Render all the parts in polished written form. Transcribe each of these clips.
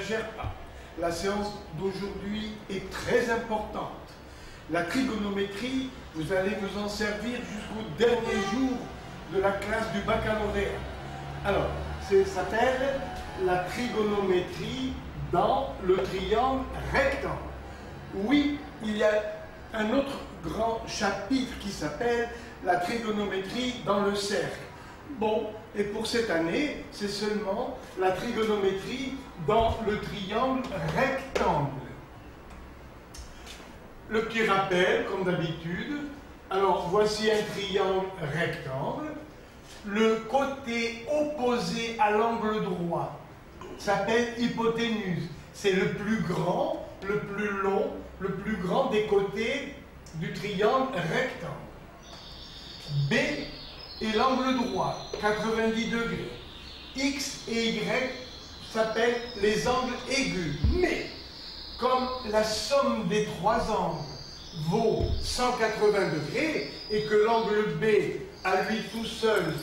n'exagère pas. La séance d'aujourd'hui est très importante. La trigonométrie, vous allez vous en servir jusqu'au dernier jour de la classe du baccalauréat. Alors, ça s'appelle la trigonométrie dans le triangle rectangle. Oui, il y a un autre grand chapitre qui s'appelle la trigonométrie dans le cercle. Bon, et pour cette année, c'est seulement la trigonométrie dans le triangle rectangle. Le petit rappel, comme d'habitude. Alors, voici un triangle rectangle. Le côté opposé à l'angle droit s'appelle hypoténuse. C'est le plus grand, le plus long, le plus grand des côtés du triangle rectangle. B est l'angle droit, 90 degrés. X et Y s'appellent les angles aigus. Mais, comme la somme des trois angles vaut 180 degrés et que l'angle B à lui tout seul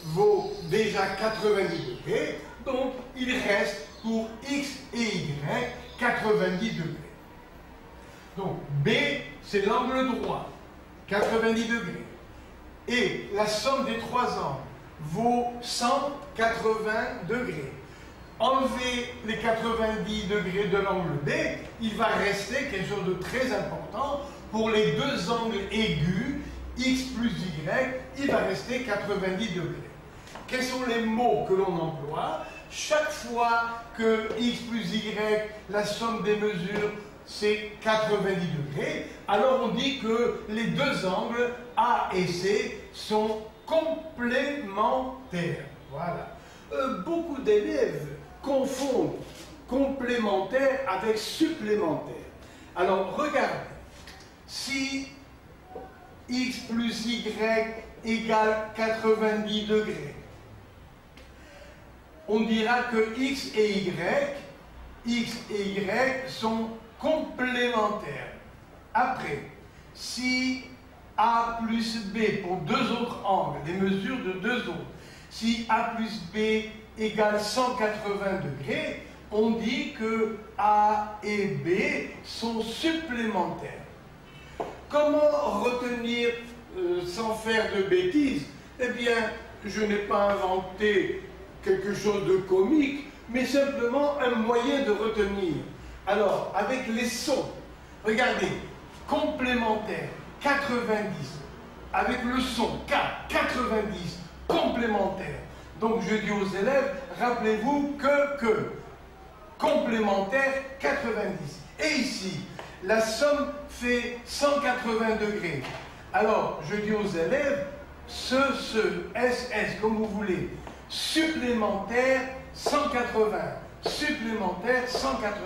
vaut déjà 90 degrés, donc il reste pour X et Y 90 degrés. Donc B, c'est l'angle droit, 90 degrés. Et la somme des trois angles vaut 180 degrés. Enlever les 90 degrés de l'angle B, il va rester quelque chose de très important. Pour les deux angles aigus, X plus Y, il va rester 90 degrés. Quels sont les mots que l'on emploie? Chaque fois que X plus Y, la somme des mesures, c'est 90 degrés, alors on dit que les deux angles A et C sont complémentaires. Voilà. Beaucoup d'élèves confondent complémentaire avec supplémentaire. Alors, regardez. Si X plus Y égale 90 degrés, on dira que X et Y sont complémentaires. Après, si A plus B pour deux autres angles, les mesures de deux autres, si A plus B égale 180 degrés, on dit que A et B sont supplémentaires. Comment retenir sans faire de bêtises? Eh bien, je n'ai pas inventé quelque chose de comique, mais simplement un moyen de retenir. Alors, avec les sons, regardez, complémentaire, 90, avec le son, K, 90, complémentaire. Donc, je dis aux élèves, rappelez-vous que complémentaire, 90. Et ici, la somme fait 180 degrés. Alors, je dis aux élèves, SS, comme vous voulez, supplémentaire 180, supplémentaire 180.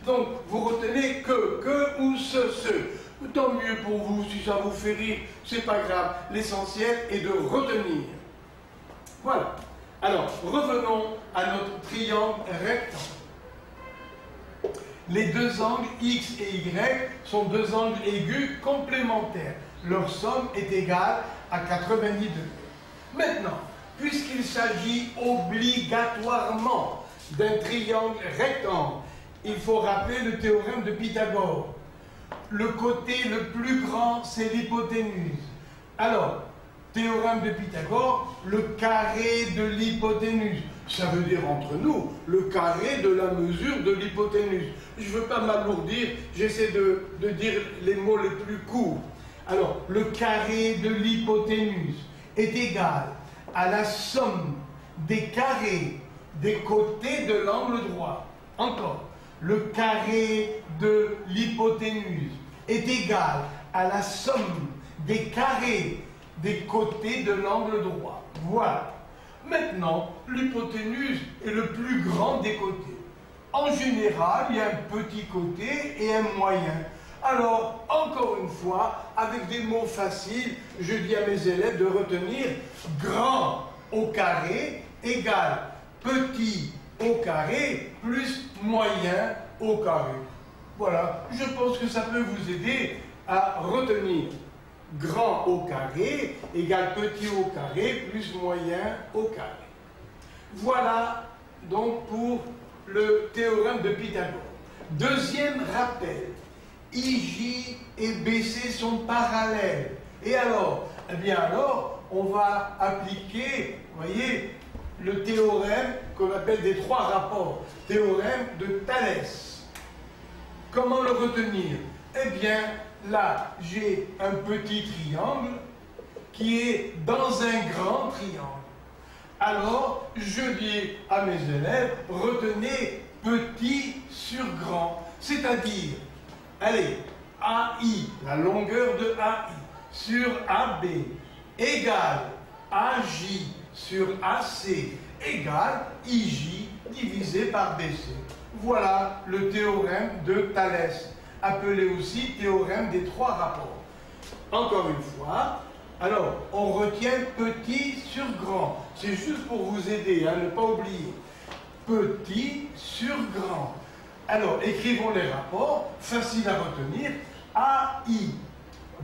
Donc, vous retenez que ou ce. Tant mieux pour vous, si ça vous fait rire, c'est pas grave. L'essentiel est de retenir. Voilà. Alors, revenons à notre triangle rectangle. Les deux angles X et Y sont deux angles aigus complémentaires. Leur somme est égale à 90 degrés. Maintenant, puisqu'il s'agit obligatoirement d'un triangle rectangle, il faut rappeler le théorème de Pythagore. Le côté le plus grand, c'est l'hypoténuse. Alors, théorème de Pythagore, le carré de l'hypoténuse. Ça veut dire entre nous, le carré de la mesure de l'hypoténuse. Je ne veux pas m'alourdir, j'essaie de dire les mots les plus courts. Alors, le carré de l'hypoténuse est égal à la somme des carrés des côtés de l'angle droit. Encore, le carré de l'hypoténuse est égal à la somme des carrés des côtés de l'angle droit. Voilà. Maintenant, l'hypoténuse est le plus grand des côtés. En général, il y a un petit côté et un moyen. Alors, encore une fois, avec des mots faciles, je dis à mes élèves de retenir grand au carré égale petit au carré plus moyen au carré. Voilà, je pense que ça peut vous aider à retenir grand au carré égale petit au carré plus moyen au carré. Voilà donc pour le théorème de Pythagore. Deuxième rappel, IJ et BC sont parallèles. Et alors? Eh bien alors, on va appliquer, vous voyez, le théorème qu'on appelle des trois rapports, théorème de Thalès. Comment le retenir? Eh bien, là, j'ai un petit triangle qui est dans un grand triangle. Alors, je dis à mes élèves, retenez petit sur grand. C'est-à-dire, allez, AI, la longueur de AI, sur AB, égale AJ sur AC, égale IJ divisé par BC. Voilà le théorème de Thalès, appelé aussi théorème des trois rapports. Encore une fois, alors, on retient petit sur grand. C'est juste pour vous aider, à ne pas oublier. Petit sur grand. Alors, écrivons les rapports, facile à retenir. AI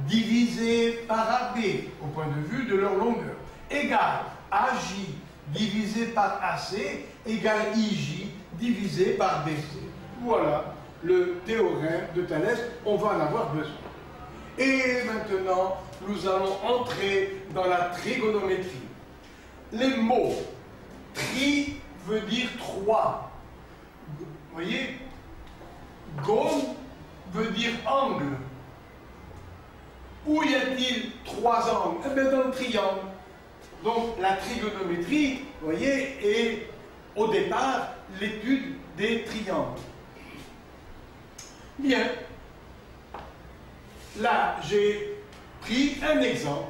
divisé par AB, au point de vue de leur longueur, égale AJ divisé par AC, égale IJ divisé par BC. Voilà le théorème de Thalès, on va en avoir besoin. Et maintenant, nous allons entrer dans la trigonométrie. Les mots tri veut dire trois. Vous voyez, gone veut dire angle. Où y a-t-il trois angles? Eh bien, dans le triangle. Donc, la trigonométrie, vous voyez, est au départ l'étude des triangles. Bien. Là, j'ai pris un exemple.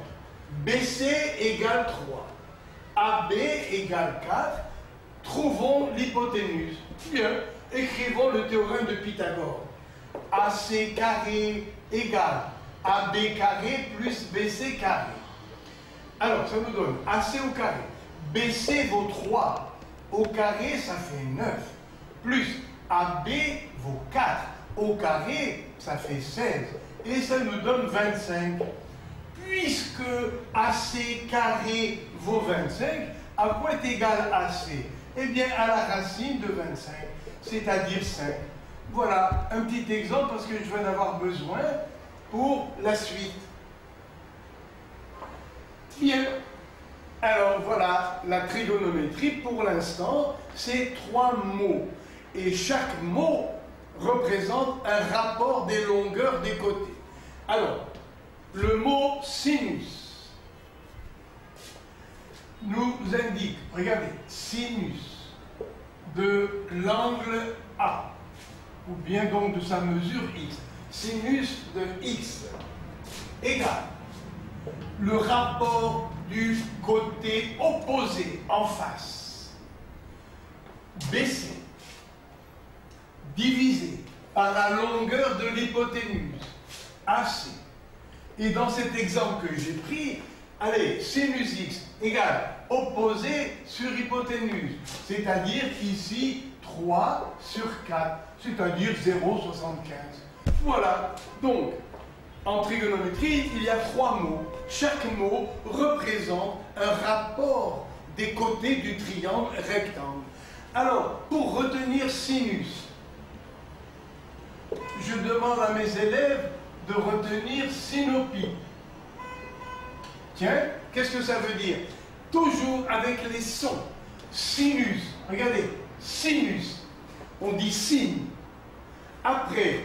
BC égale 3. AB égale 4. Trouvons l'hypoténuse. Bien. Écrivons le théorème de Pythagore. AC carré égale AB carré plus BC carré. Alors, ça nous donne AC au carré. BC vaut 3. Au carré, ça fait 9. Plus AB vaut 4. Au carré, ça fait 16. Et ça nous donne 25. Puisque AC carré vaut 25, à quoi est égal AC? Eh bien, à la racine de 25, c'est-à-dire 5. Voilà un petit exemple parce que je vais en avoir besoin pour la suite. Bien. Alors voilà, la trigonométrie, pour l'instant, c'est 3 mots. Et chaque mot représente un rapport des longueurs des côtés. Alors, le mot sinus nous indique, regardez, sinus de l'angle A, ou bien donc de sa mesure x. Sinus de x égale le rapport du côté opposé en face, BC, divisé par la longueur de l'hypoténuse, AC. Et dans cet exemple que j'ai pris, allez, sinus x égale opposé sur hypoténuse, c'est-à-dire ici 3 sur 4, c'est-à-dire 0,75. Voilà, donc, en trigonométrie, il y a 3 mots. Chaque mot représente un rapport des côtés du triangle rectangle. Alors, pour retenir sinus, je demande à mes élèves de retenir synopie. Tiens, qu'est-ce que ça veut dire? Toujours avec les sons. Sinus, regardez, sinus, on dit signe. Après,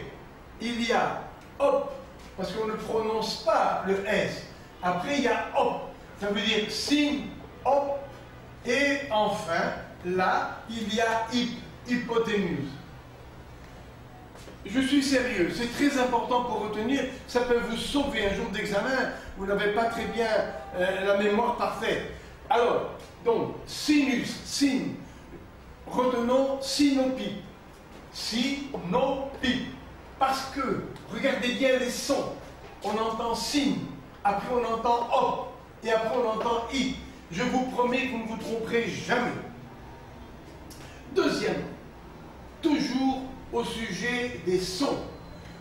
il y a hop, parce qu'on ne prononce pas le S. Après, il y a hop, ça veut dire signe, hop. Et enfin, là, il y a hypoténuse. Je suis sérieux, c'est très important pour retenir, ça peut vous sauver un jour d'examen, vous n'avez pas très bien la mémoire parfaite. Alors, donc, sinus, signe, retenons synopie, synopie, parce que, regardez bien les sons, on entend signe, après on entend hop, et après on entend i. Je vous promets que vous ne vous tromperez jamais. Deuxièmement, toujours au sujet des sons.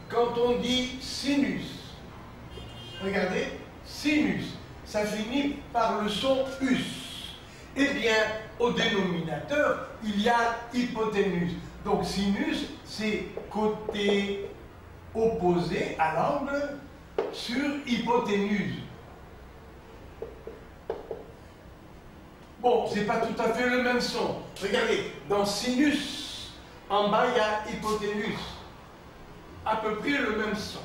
Quand on dit sinus, regardez, sinus, ça finit par le son us. Eh bien, au dénominateur, il y a hypoténuse. Donc sinus, c'est côté opposé à l'angle sur hypoténuse. Bon, c'est pas tout à fait le même son. Regardez, dans sinus, en bas, il y a hypoténuse. À peu près le même son.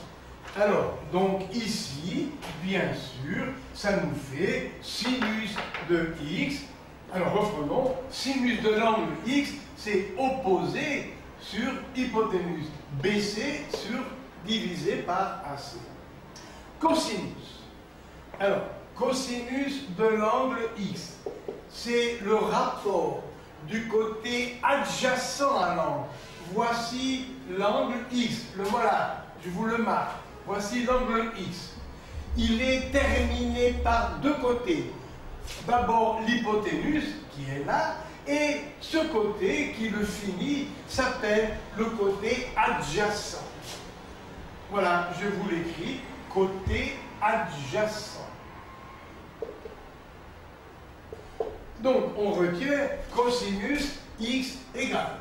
Alors, donc ici, bien sûr, ça nous fait sinus de x. Alors, reprenons. Sinus de l'angle x, c'est opposé sur hypoténuse. BC sur divisé par AC. Cosinus. Alors, cosinus de l'angle x, c'est le rapport du côté adjacent à l'angle. Voici l'angle x, le voilà, je vous le marque. Voici l'angle x. Il est terminé par deux côtés. D'abord l'hypoténuse qui est là, et ce côté qui le finit s'appelle le côté adjacent. Voilà, je vous l'écris, côté adjacent. Donc on retient cosinus x égale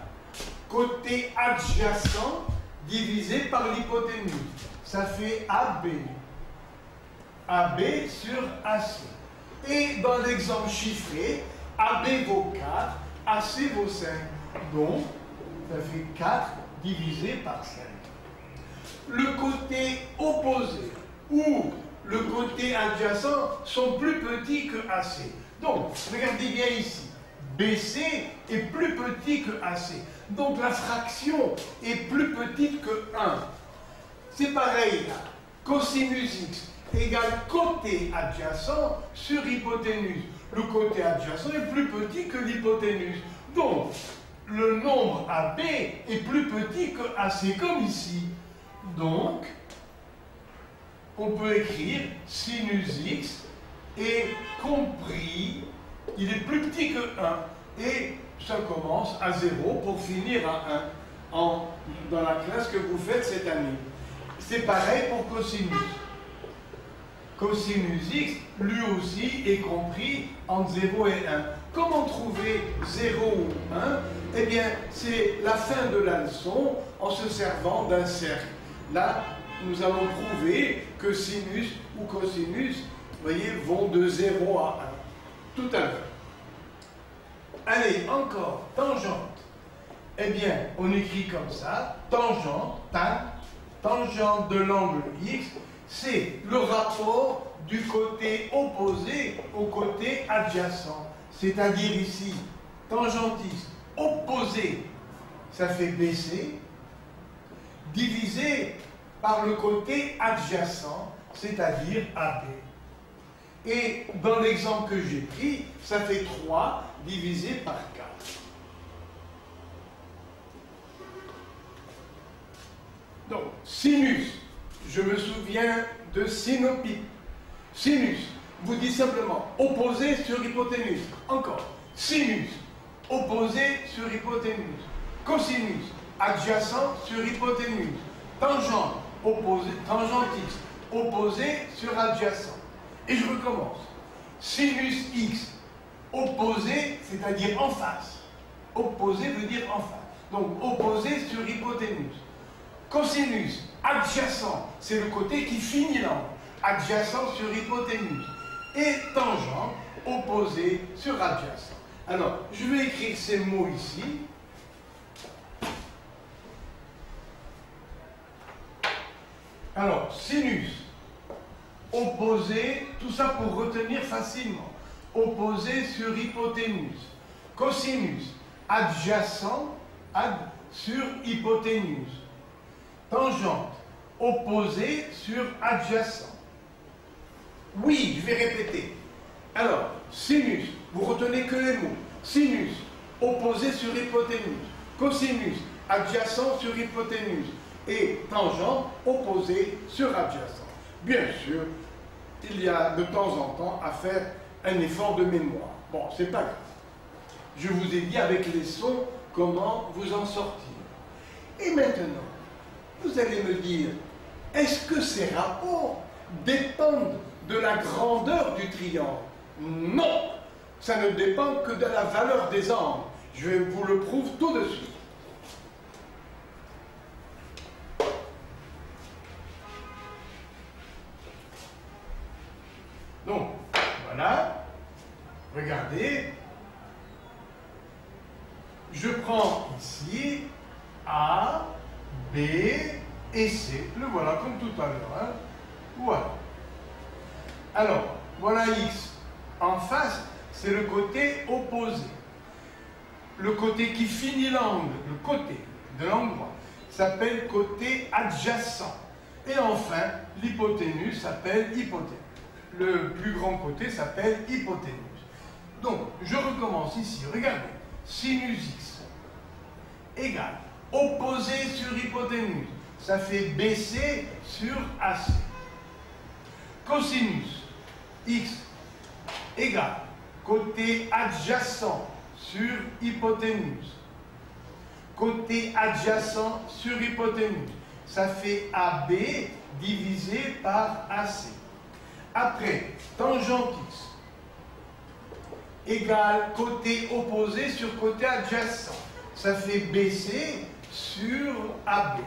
côté adjacent divisé par l'hypoténuse. Ça fait AB. AB sur AC. Et dans l'exemple chiffré, AB vaut 4, AC vaut 5. Donc, ça fait 4 divisé par 5. Le côté opposé ou le côté adjacent sont plus petits que AC. Donc, regardez bien ici. BC est plus petit que AC. Donc, la fraction est plus petite que 1. C'est pareil là. Cosinus x égale côté adjacent sur hypoténuse. Le côté adjacent est plus petit que l'hypoténuse. Donc, le nombre AB est plus petit que AC, comme ici. Donc, on peut écrire sinus x est compris, il est plus petit que 1. Et ça commence à 0 pour finir à 1 dans la classe que vous faites cette année. C'est pareil pour cosinus. Cosinus x, lui aussi, est compris entre 0 et 1. Comment trouver 0 ou 1? Eh bien, c'est la fin de la leçon en se servant d'un cercle. Là, nous allons prouver que sinus ou cosinus, vous voyez, vont de 0 à 1. Tout à l'heure. Allez, encore, tangente. Eh bien, on écrit comme ça, tangente, tangente de l'angle x, c'est le rapport du côté opposé au côté adjacent. C'est-à-dire ici, tangentiste opposé, ça fait BC, divisé par le côté adjacent, c'est-à-dire AB. Et dans l'exemple que j'ai pris, ça fait 3 divisé par 4. Donc, sinus, je me souviens de synopie. Sinus, vous dites simplement opposé sur hypoténuse. Encore, sinus, opposé sur hypoténuse. Cosinus, adjacent sur hypoténuse. Tangente, opposé, tangentiste, opposé sur adjacent. Et je recommence. Sinus x, opposé, c'est-à-dire en face. Opposé veut dire en face. Donc, opposé sur hypoténuse. Cosinus, adjacent, c'est le côté qui finit l'angle. Adjacent sur hypoténuse. Et tangente, opposé sur adjacent. Alors, je vais écrire ces mots ici. Alors, sinus, opposé, tout ça pour retenir facilement. Opposé sur hypoténuse. Cosinus, adjacent sur hypoténuse. Tangente, opposé sur adjacent. Oui, je vais répéter. Alors, sinus, vous retenez que les mots. Sinus, opposé sur hypoténuse. Cosinus, adjacent sur hypoténuse. Et tangente, opposé sur adjacent. Bien sûr, il y a de temps en temps à faire un effort de mémoire. Bon, c'est pas grave. Je vous ai dit avec les sons comment vous en sortir. Et maintenant, vous allez me dire, est-ce que ces rapports dépendent de la grandeur du triangle? Non, ça ne dépend que de la valeur des angles. Je vous le prouve tout de suite. regardez, je prends ici A, B et C. Le voilà comme tout à l'heure. Hein. Voilà. Alors, voilà X. En face, c'est le côté opposé. Le côté qui finit l'angle, le côté de l'angle droit, s'appelle côté adjacent. Et enfin, l'hypoténuse s'appelle hypoténuse. Le plus grand côté s'appelle hypoténuse. Donc, je recommence ici. Regardez. Sinus X égale opposé sur hypoténuse. Ça fait BC sur AC. Cosinus X égale côté adjacent sur hypoténuse. Côté adjacent sur hypoténuse. Ça fait AB divisé par AC. Après, tangente X égale côté opposé sur côté adjacent. Ça fait BC sur AB.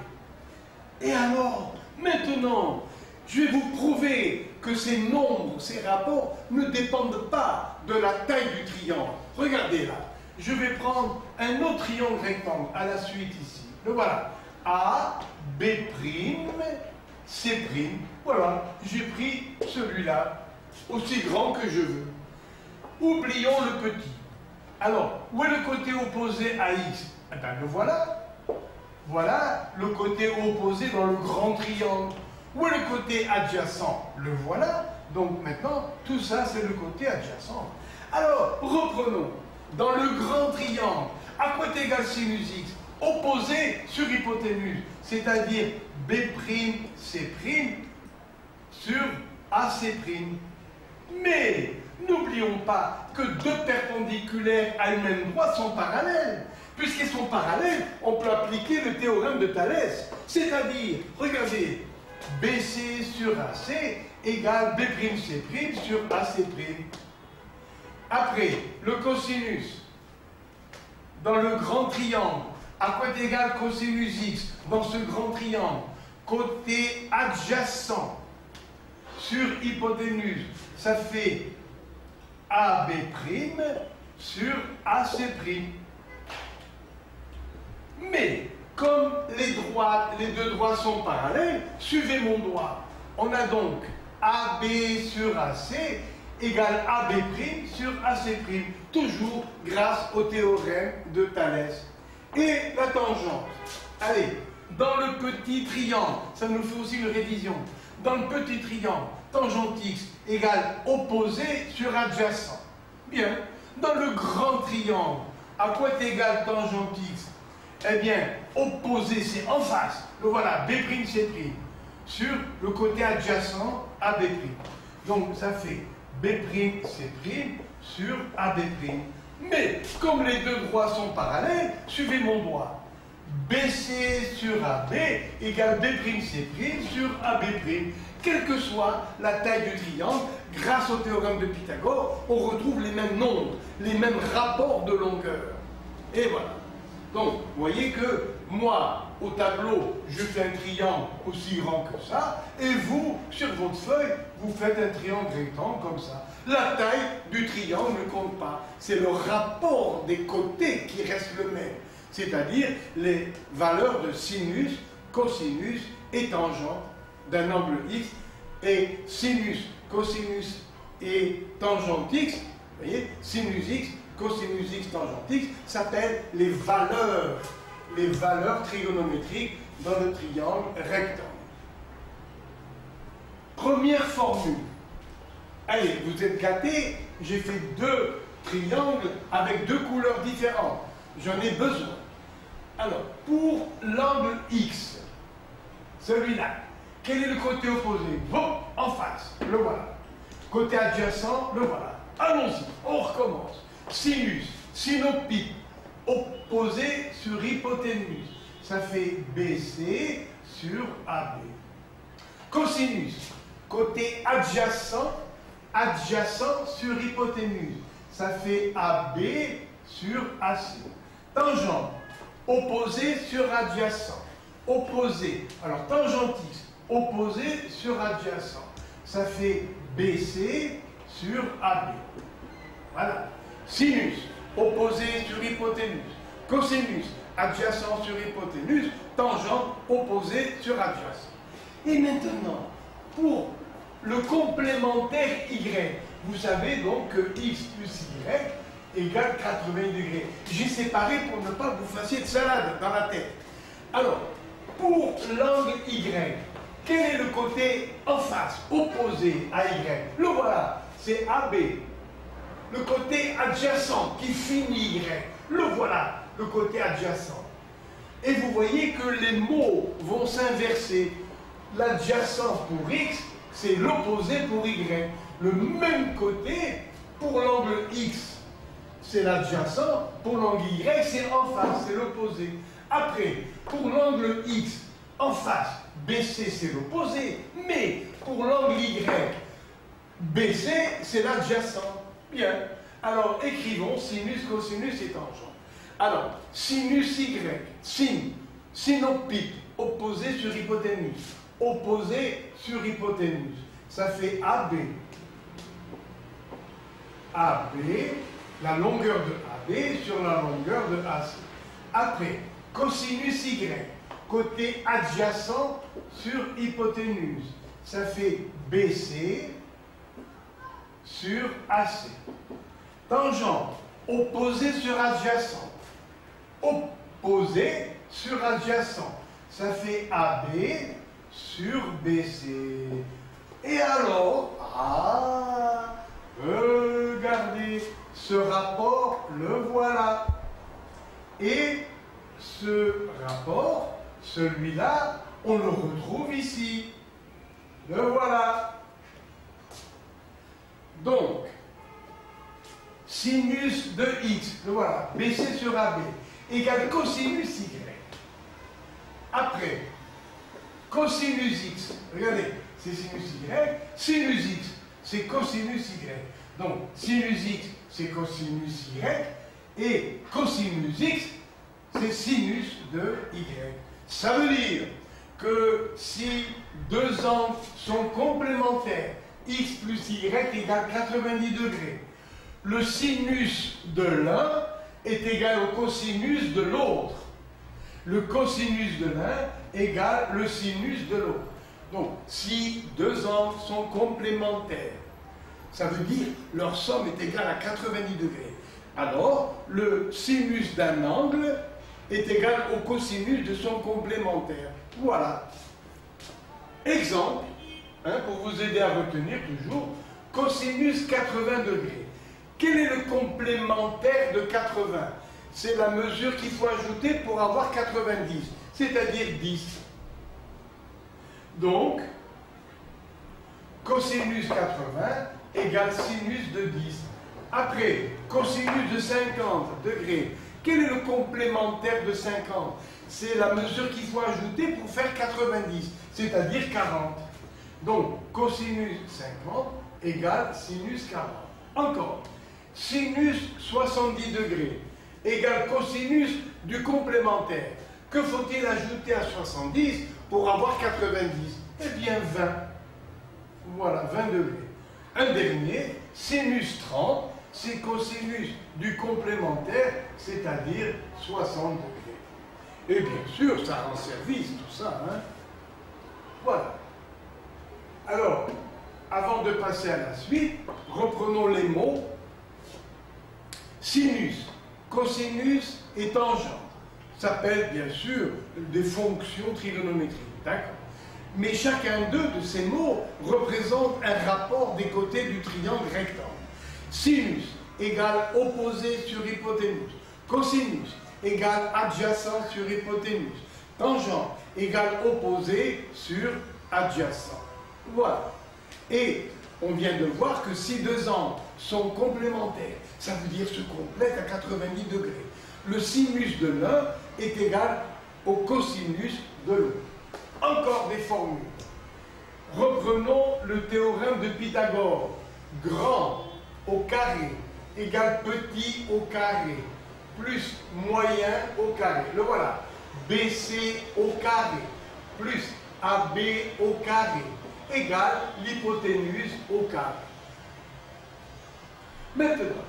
Et alors, maintenant, je vais vous prouver que ces nombres, ces rapports ne dépendent pas de la taille du triangle. Regardez là. Je vais prendre un autre triangle rectangle à la suite ici. Le voilà. A, B', C'. Voilà. J'ai pris celui-là, aussi grand que je veux. Oublions le petit. Alors, où est le côté opposé à X? Eh bien, le voilà. Voilà le côté opposé dans le grand triangle. Où est le côté adjacent? Le voilà. Donc maintenant, tout ça, c'est le côté adjacent. Alors, reprenons. Dans le grand triangle, à quoi est égal sinus X? Opposé sur hypoténuse, c'est-à-dire B', C' sur AC'. Mais n'oublions pas que deux perpendiculaires à une même droite sont parallèles. Puisqu'ils sont parallèles, on peut appliquer le théorème de Thalès. C'est-à-dire, regardez, BC sur AC égale B'C' sur AC'. Après, le cosinus, dans le grand triangle, à quoi est égal cosinus X dans ce grand triangle? Côté adjacent sur hypoténuse, ça fait AB' sur AC'. Mais, comme les deux droits sont parallèles, suivez mon doigt. On a donc AB sur AC égale AB' sur AC', toujours grâce au théorème de Thalès. Et la tangente. Allez, dans le petit triangle, ça nous fait aussi une révision. Dans le petit triangle, tangente X égale opposé sur adjacent. Bien. Dans le grand triangle, à quoi est égal tangente X? Eh bien, opposé, c'est en face. Le voilà, B', C', sur le côté adjacent AB'. Donc, ça fait B', C' sur AB'. Mais, comme les deux droits sont parallèles, suivez mon doigt. BC sur AB égale B', C' sur AB'. Quelle que soit la taille du triangle, grâce au théorème de Pythagore, on retrouve les mêmes nombres, les mêmes rapports de longueur. Et voilà. Donc, vous voyez que moi, au tableau, je fais un triangle aussi grand que ça, et vous, sur votre feuille, vous faites un triangle rectangle comme ça. La taille du triangle ne compte pas. C'est le rapport des côtés qui reste le même. C'est-à-dire les valeurs de sinus, cosinus et tangente d'un angle X, et sinus, cosinus et tangente X, vous voyez, sinus X, cosinus X, tangente X, s'appellent les valeurs trigonométriques dans le triangle rectangle. Première formule. Allez, vous êtes gâtés, j'ai fait deux triangles avec deux couleurs différentes. J'en ai besoin. Alors, pour l'angle X, celui-là, quel est le côté opposé? Bon, en face, le voilà. Côté adjacent, le voilà. Allons-y, on recommence. Sinus, sinopique, opposé sur hypoténuse. Ça fait BC sur AB. Cosinus, côté adjacent sur hypoténuse. Ça fait AB sur AC. Tangente, opposé sur adjacent. Opposé, alors tangente X, opposé sur adjacent. Ça fait BC sur AB. Voilà. Sinus, opposé sur hypoténuse. Cosinus, adjacent sur hypoténuse. Tangente, opposé sur adjacent. Et maintenant, pour le complémentaire Y, vous savez donc que X plus Y égale 80 degrés. J'ai séparé pour ne pas que vous fassiez de salade dans la tête. Alors, pour l'angle Y, quel est le côté en face, opposé à Y? Le voilà, c'est AB. Le côté adjacent qui finit Y, le voilà, le côté adjacent. Et vous voyez que les mots vont s'inverser. L'adjacent pour X, c'est l'opposé pour Y. Le même côté pour l'angle X, c'est l'adjacent. Pour l'angle Y, c'est en face, c'est l'opposé. Après, pour l'angle X, en face, BC, c'est l'opposé. Mais pour l'angle Y, BC, c'est l'adjacent. Bien. Alors, écrivons sinus, cosinus et tangente. Alors, sinus Y, synoptique, opposé sur hypoténuse. Opposé sur hypoténuse. Ça fait AB. AB, la longueur de AB sur la longueur de AC. Après, cosinus Y, côté adjacent sur hypoténuse. Ça fait BC sur AC. Tangente, opposé sur adjacent. Opposé sur adjacent. Ça fait AB sur BC. Et alors, regardez, ce rapport, le voilà. Et ce rapport, celui-là, on le retrouve ici. Le voilà. Donc, sinus de X, le voilà, BC sur AB, égale cosinus Y. Après, cosinus X, regardez, c'est sinus Y, sinus X, c'est cosinus Y. Donc, sinus X, c'est cosinus Y, et cosinus X, c'est sinus de Y. Ça veut dire que si deux angles sont complémentaires, X plus Y égale 90 degrés, le sinus de l'un est égal au cosinus de l'autre. Le cosinus de l'un égale le sinus de l'autre. Donc, si deux angles sont complémentaires, ça veut dire leur somme est égale à 90 degrés. Alors, le sinus d'un angle est égal au cosinus de son complémentaire. Voilà. Exemple, pour vous aider à retenir toujours, cosinus 80 degrés. Quel est le complémentaire de 80? C'est la mesure qu'il faut ajouter pour avoir 90, c'est-à-dire 10. Donc, cosinus 80 égale sinus de 10. Après, cosinus de 50 degrés. Quel est le complémentaire de 50? C'est la mesure qu'il faut ajouter pour faire 90, c'est-à-dire 40. Donc, cosinus 50 égale sinus 40. Encore, sinus 70 degrés égale cosinus du complémentaire. Que faut-il ajouter à 70 pour avoir 90? Eh bien 20. Voilà, 20 degrés. Un dernier, sinus 30, c'est cosinus du complémentaire, c'est-à-dire 60 degrés. Et bien sûr, ça rend service, tout ça. Voilà. Alors, avant de passer à la suite, reprenons les mots. Sinus, cosinus et tangente s'appellent bien sûr des fonctions trigonométriques, d'accord? Mais chacun d'eux, de ces mots, représente un rapport des côtés du triangle rectangle. Sinus égale opposé sur hypoténuse. Cosinus égale adjacent sur hypoténuse. Tangente égale opposé sur adjacent. Voilà. Et on vient de voir que si deux angles sont complémentaires, ça veut dire se complètent à 90 degrés. Le sinus de l'un est égal au cosinus de l'autre. Encore des formules. Reprenons le théorème de Pythagore. Grand au carré égale petit au carré plus moyen au carré. Le voilà. BC au carré plus AB au carré égale l'hypoténuse au carré. Maintenant,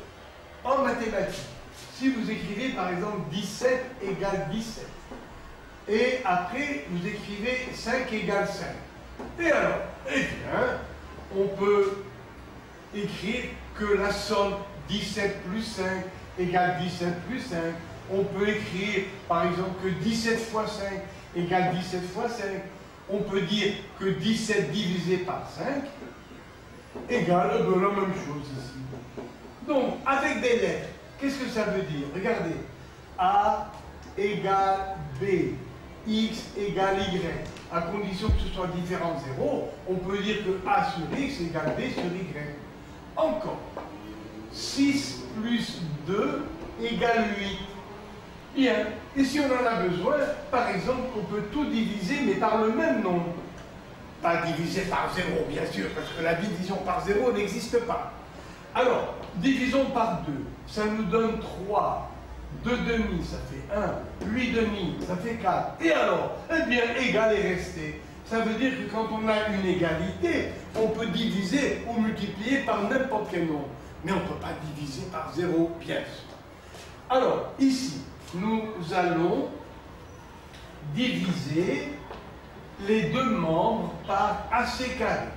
en mathématiques, si vous écrivez par exemple 17 égale 17, et après vous écrivez 5 égale 5, et alors, eh bien, on peut écrire que la somme 17 plus 5 égale 17 plus 5. On peut écrire, par exemple, que 17 fois 5 égale 17 fois 5. On peut dire que 17 divisé par 5 égale la même chose ici. Donc, avec des lettres, qu'est-ce que ça veut dire? Regardez. A égale B, X égale Y. À condition que ce soit différent de 0, on peut dire que A sur X égale B sur Y. Encore. 6 plus 2 égale 8. Bien. Et si on en a besoin, par exemple, on peut tout diviser, mais par le même nombre. Pas divisé par 0, bien sûr, parce que la division par 0 n'existe pas. Alors, divisons par 2. Ça nous donne 3. 2 demi, ça fait 1. 8 demi, ça fait 4. Et alors, eh bien, égal est resté. Ça veut dire que quand on a une égalité, on peut diviser ou multiplier par n'importe quel nombre. Mais on ne peut pas diviser par 0, bien sûr. Alors, ici, nous allons diviser les deux membres par AC carré.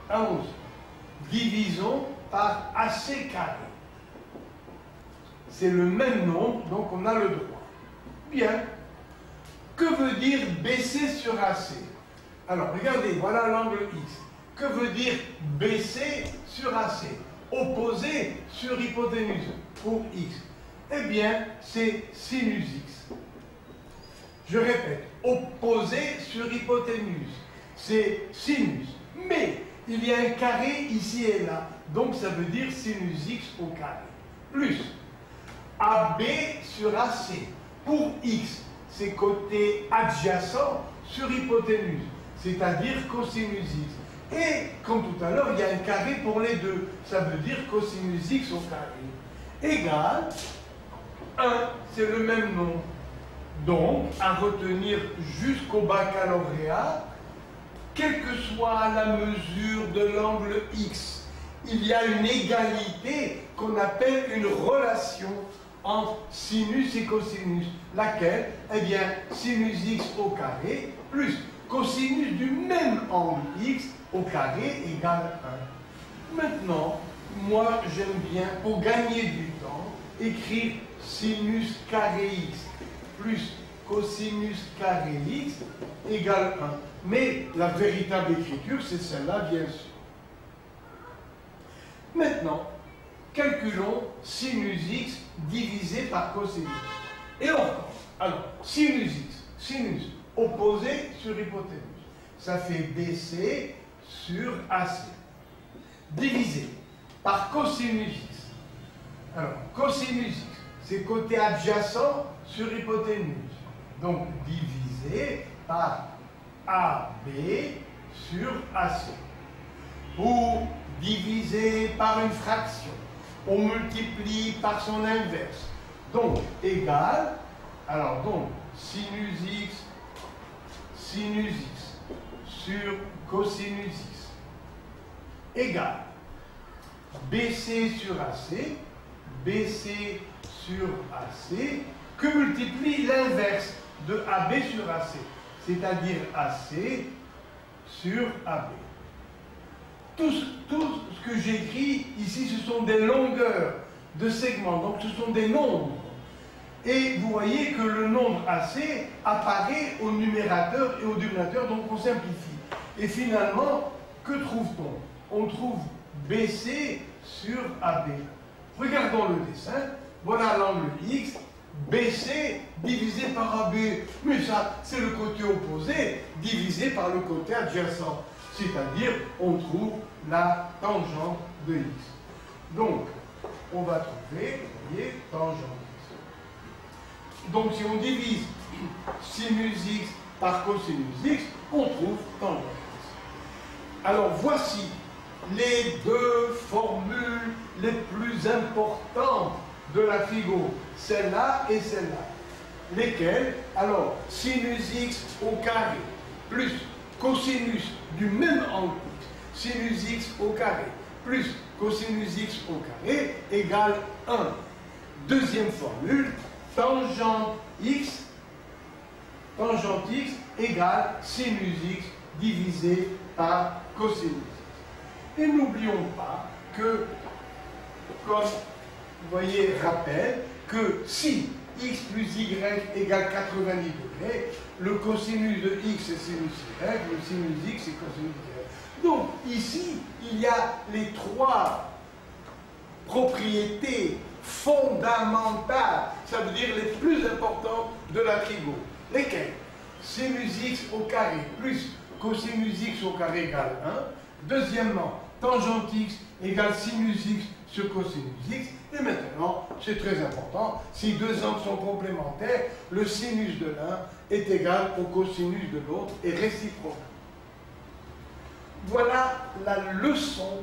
Allons-y. Divisons par AC carré. C'est le même nombre, donc on a le droit. Bien. Que veut dire BC sur AC? Alors, regardez, voilà l'angle X. Que veut dire BC sur AC? Opposé sur hypoténuse pour X. Eh bien, c'est sinus X. Je répète, opposé sur hypoténuse, c'est sinus. Mais il y a un carré ici et là, donc ça veut dire sinus X au carré. Plus AB sur AC. Pour X, c'est côté adjacent sur hypoténuse, c'est-à-dire cosinus X. Et, comme tout à l'heure, il y a un carré pour les deux. Ça veut dire cosinus X au carré. Égal 1, c'est le même nombre. Donc, à retenir jusqu'au baccalauréat, quelle que soit la mesure de l'angle X, il y a une égalité qu'on appelle une relation entre sinus et cosinus. Laquelle? Eh bien, sinus X au carré plus cosinus du même angle X au carré égale 1. Maintenant, moi j'aime bien, pour gagner du temps, écrire sinus carré X plus cosinus carré X égale 1. Mais la véritable écriture, c'est celle-là, bien sûr. Maintenant, calculons sinus X divisé par cosinus. Et encore, alors, sinus X, sinus opposé sur hypoténuse. Ça fait BC sur AC. Divisé par cosinus X. Alors, cosinus X, c'est côté adjacent sur hypoténuse. Donc, divisé par AB sur AC. Pour diviser par une fraction, on multiplie par son inverse. Donc, égal, alors donc, sinus X sur cosinus X égale BC sur AC, BC sur AC, que multiplie l'inverse de AB sur AC, c'est-à-dire AC sur AB. Tout ce que j'écris ici, ce sont des longueurs de segments, donc ce sont des nombres. Et vous voyez que le nombre AC apparaît au numérateur et au dénominateur, donc on simplifie. Et finalement, que trouve-t-on? On trouve BC sur AB. Regardons le dessin. Voilà l'angle X. BC divisé par AB. Mais ça, c'est le côté opposé divisé par le côté adjacent. C'est-à-dire, on trouve la tangente de X. Donc, on va trouver, vous voyez, tangente X. Donc, si on divise sinus X par cosinus X, on trouve tangente X. Alors, voici les deux formules les plus importantes de la figo, celle-là et celle-là. Lesquelles? Alors, sinus X au carré plus cosinus du même angle X, sinus X au carré plus cosinus X au carré égale 1. Deuxième formule, tangente x égale sinus x divisé par cosinus x. Et n'oublions pas que, comme vous voyez, rappel, que si x plus y égale 90 degrés, le cosinus de x est sinus y, le sinus x est cosinus y. Donc ici, il y a les trois propriétés fondamentales, ça veut dire les plus importantes de la trigo. Lesquelles? Sinus x au carré plus cosinus x au carré égale 1. Deuxièmement, tangente x égale sinus x sur cosinus x. Et maintenant, c'est très important, si deux angles sont complémentaires, le sinus de l'un est égal au cosinus de l'autre et réciproque. Voilà la leçon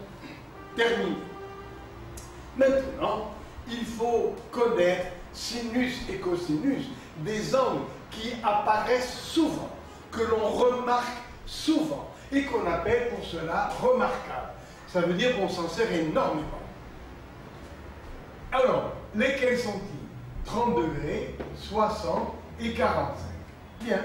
terminée. Maintenant, il faut connaître sinus et cosinus, des angles qui apparaissent souvent, que l'on remarque souvent, et qu'on appelle pour cela remarquables. Ça veut dire qu'on s'en sert énormément. Alors, lesquels sont-ils? 30 degrés, 60 et 45. Bien,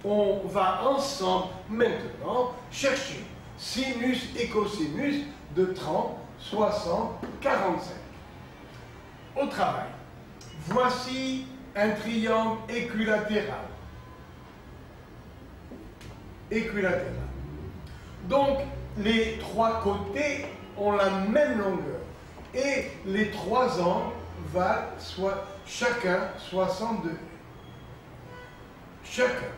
on va ensemble maintenant chercher sinus et cosinus de 30, 60, 45. Au travail, voici un triangle équilatéral. Donc, les trois côtés ont la même longueur. Et les trois angles valent chacun 60 degrés. Chacun.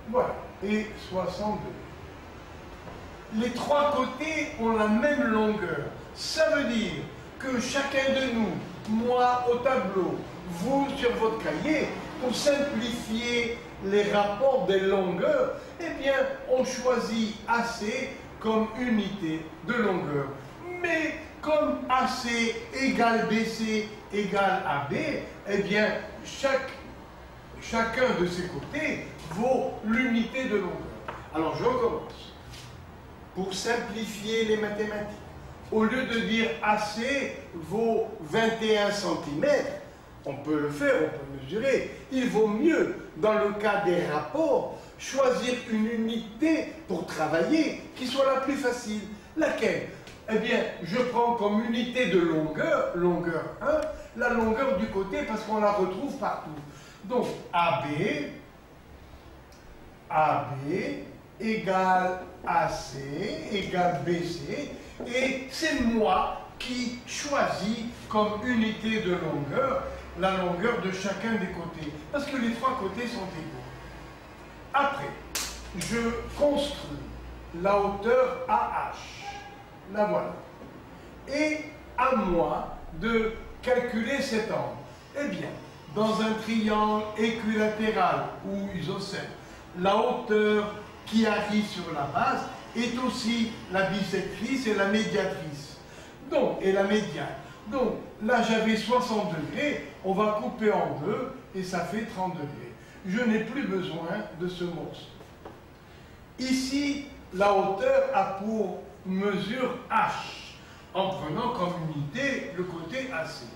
Voilà. Et 60 degrés. Les trois côtés ont la même longueur. Ça veut dire que chacun de nous, moi au tableau, vous sur votre cahier, pour simplifier les rapports des longueurs, eh bien, on choisit AC comme unité de longueur. Mais comme AC égale BC égale AB, eh bien, chacun de ces côtés vaut l'unité de longueur. Alors, je recommence. Pour simplifier les mathématiques, au lieu de dire AC vaut 21 cm, on peut le faire, on peut mesurer. Il vaut mieux, dans le cas des rapports, choisir une unité pour travailler qui soit la plus facile. Laquelle? Eh bien, je prends comme unité de longueur, longueur 1, la longueur du côté parce qu'on la retrouve partout. Donc, AB égale AC égale BC, et c'est moi qui choisis comme unité de longueur la longueur de chacun des côtés, parce que les trois côtés sont égaux. Après, je construis la hauteur AH. La voilà. Et à moi de calculer cet angle. Eh bien, dans un triangle équilatéral ou isocèle, la hauteur qui arrive sur la base est aussi la bisectrice et la médiatrice. Donc, et la médiane. Donc, là j'avais 60 degrés, on va couper en deux et ça fait 30 degrés. Je n'ai plus besoin de ce morceau. Ici, la hauteur a pour mesure H, en prenant comme unité le côté AC.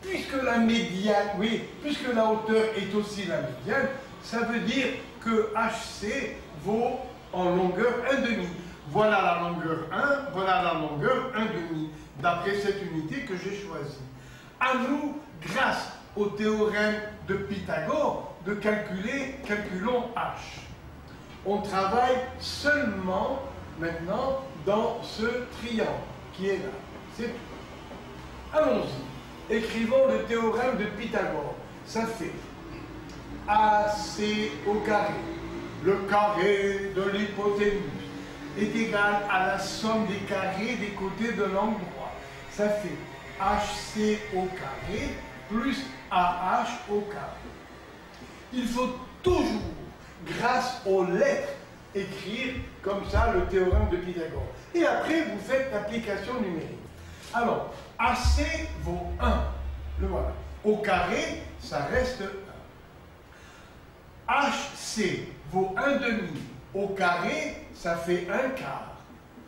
Puisque la médiane, oui, puisque la hauteur est aussi la médiane, ça veut dire que HC vaut en longueur 1,5. Voilà la longueur 1, voilà la longueur 1,5, d'après cette unité que j'ai choisie. À nous, grâce au théorème de Pythagore, de calculons H. On travaille seulement maintenant dans ce triangle qui est là. C'est tout. Allons-y. Écrivons le théorème de Pythagore. Ça fait AC au carré. Le carré de l'hypoténuse est égal à la somme des carrés des côtés de l'angle droit. Ça fait HC au carré plus AH au carré. Il faut toujours, grâce aux lettres, écrire comme ça le théorème de Pythagore. Et après, vous faites l'application numérique. Alors, AC vaut 1. Le voilà. Au carré, ça reste 1. HC vaut 1,5. Au carré, ça fait 1 quart.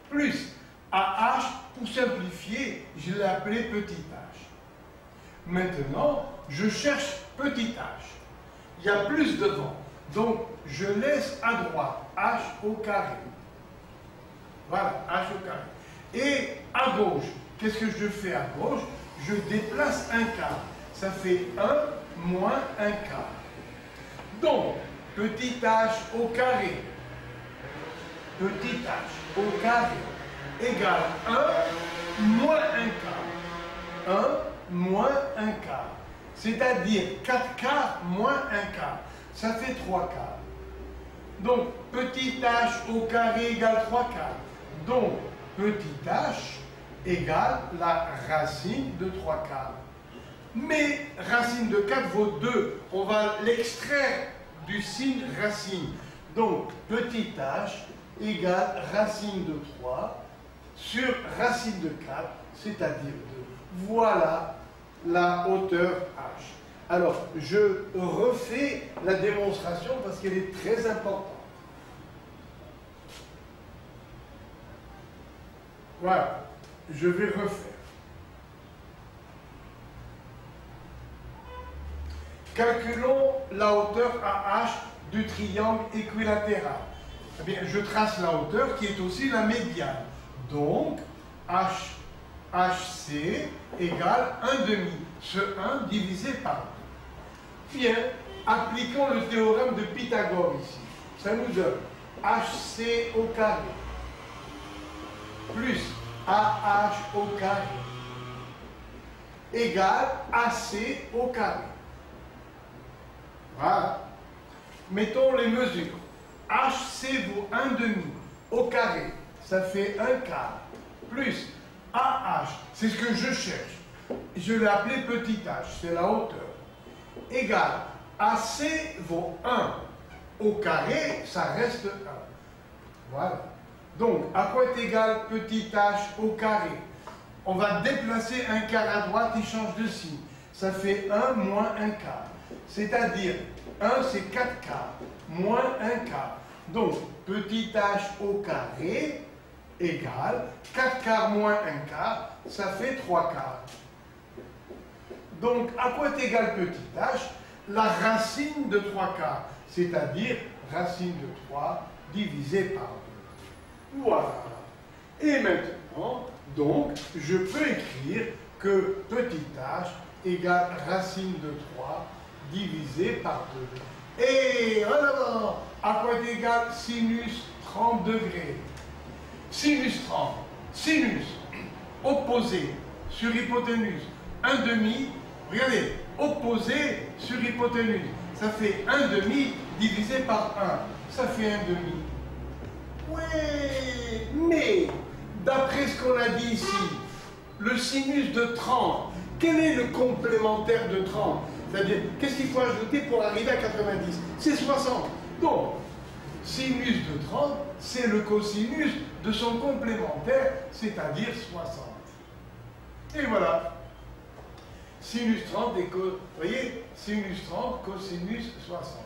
Plus AH, pour simplifier, je l'ai appelé petit h. Maintenant, je cherche petit h. Il y a plus devant. Donc, je laisse à droite h au carré. Voilà, h au carré. Et à gauche, qu'est-ce que je fais à gauche? Je déplace un quart. Ça fait 1 moins 1 quart. Donc, petit h au carré, petit h au carré, égale 1 moins 1 quart. 1 moins 1 quart. C'est-à-dire 4 quarts moins 1 quart. Ça fait 3 quarts. Donc, petit h au carré égale 3 quarts. Donc, petit h égale la racine de 3 quarts. Mais racine de 4 vaut 2. On va l'extraire du signe racine. Donc, petit h égale racine de 3 sur racine de 4, c'est-à-dire 2. Voilà la hauteur h. Alors, je refais la démonstration parce qu'elle est très importante. Voilà, je vais refaire. Calculons la hauteur AH du triangle équilatéral. Eh bien, je trace la hauteur qui est aussi la médiane. Donc, HC égale 1/2. Ce 1 divisé par 2. Bien, appliquons le théorème de Pythagore ici. Ça nous donne HC au carré plus AH au carré égale AC au carré. Voilà. Mettons les mesures. HC vaut 1/2 au carré, ça fait 1 quart, plus AH, c'est ce que je cherche. Je l'ai appelé petit h, c'est la hauteur. Égale AC vaut 1 au carré, ça reste 1. Voilà. Donc, à quoi est égal petit h au carré? On va déplacer un quart à droite, il change de signe. Ça fait 1 moins 1 quart. C'est-à-dire, 1 c'est 4 quarts, moins 1 quart. Donc, petit h au carré égale 4 quarts moins 1 quart, ça fait 3 quarts. Donc, à quoi est égal petit h? La racine de 3 quarts, c'est-à-dire racine de 3 divisé par 2. Voilà. Et maintenant, donc, je peux écrire que petit h égale racine de 3 divisé par 2. Et en avant, à quoi est égal sinus 30 degrés? Sinus 30, sinus opposé sur hypoténuse 1/2, regardez, opposé sur hypoténuse, ça fait 1/2 divisé par 1, ça fait 1/2. Oui, mais d'après ce qu'on a dit ici, le sinus de 30, quel est le complémentaire de 30? C'est-à-dire, qu'est-ce qu'il faut ajouter pour arriver à 90? C'est 60. Donc, sinus de 30, c'est le cosinus de son complémentaire, c'est-à-dire 60. Et voilà. Sinus 30 et vous voyez, sinus 30, cosinus 60.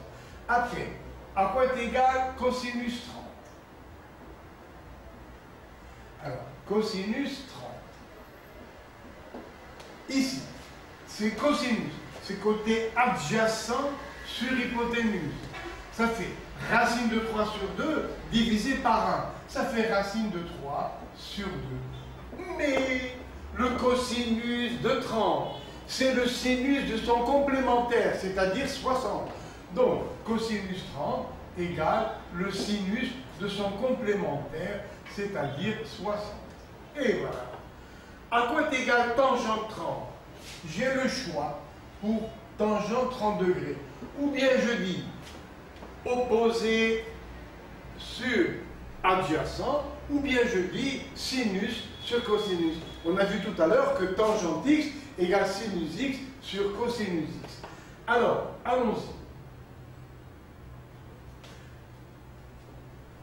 Après, à quoi est égal cosinus 30? Alors, cosinus 30. Ici, c'est cosinus. C'est côté adjacent sur hypoténuse. Ça fait racine de 3 sur 2 divisé par 1. Ça fait racine de 3 sur 2. Mais le cosinus de 30, c'est le sinus de son complémentaire, c'est-à-dire 60. Donc, cosinus 30 égale le sinus de son complémentaire, c'est-à-dire 60. Et voilà. À quoi est égal tangente 30? J'ai le choix pour tangente 30 degrés. Ou bien je dis opposé sur adjacent, ou bien je dis sinus sur cosinus. On a vu tout à l'heure que tangente x égale sinus x sur cosinus x. Alors, allons-y.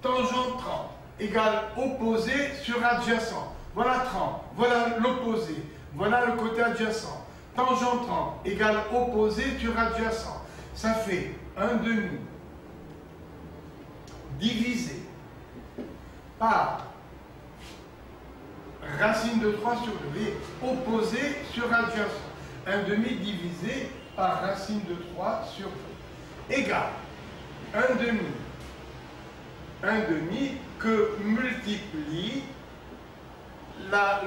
Tangente 30 égale opposé sur adjacent. Voilà 30, voilà l'opposé, voilà le côté adjacent. Tangente 30 égale opposé sur adjacent. Ça fait 1/2 divisé par racine de 3 sur 2. Opposé sur adjacent. 1 demi divisé par racine de 3 sur 2 égale 1 demi que multiplie